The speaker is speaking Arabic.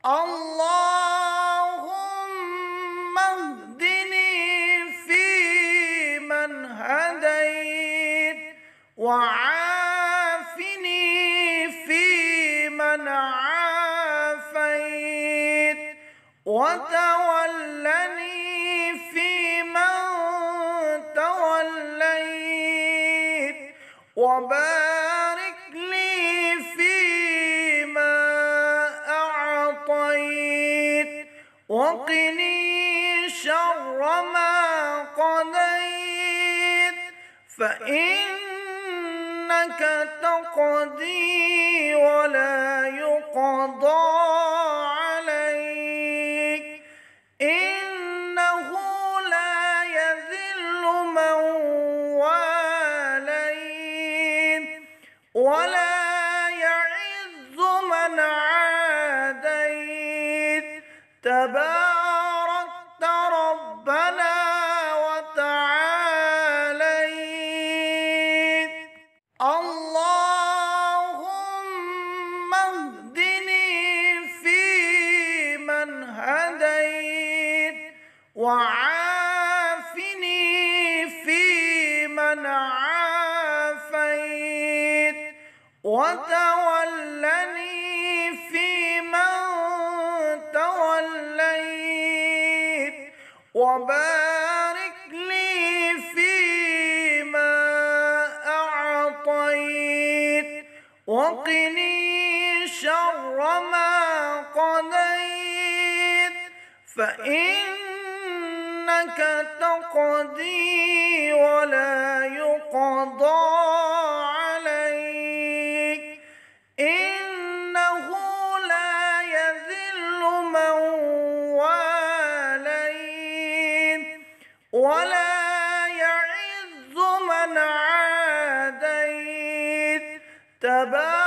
اللهم اهدني فيمن هديت، وعافني فيمن عافيت، وتولني فيمن توليت، وبارك لي فيما أعطيت، وقني شر ما قضيت، فإنك تقضي ولا يقضى عليك، إنه لا يذل من واليت ولا يعز من عاديت، تباركت ربنا وتعاليت. اللهم اهدني فيمن هديت، وعافني فيمن عافيت، وتولني فيمن توليت، وبارك لي فيما أعطيت، وقني شر ما قضيت، فإنك تقضي ولا يقضى عليك، إنه لا يذل من واليت ولا يعز من عاديت، تبارك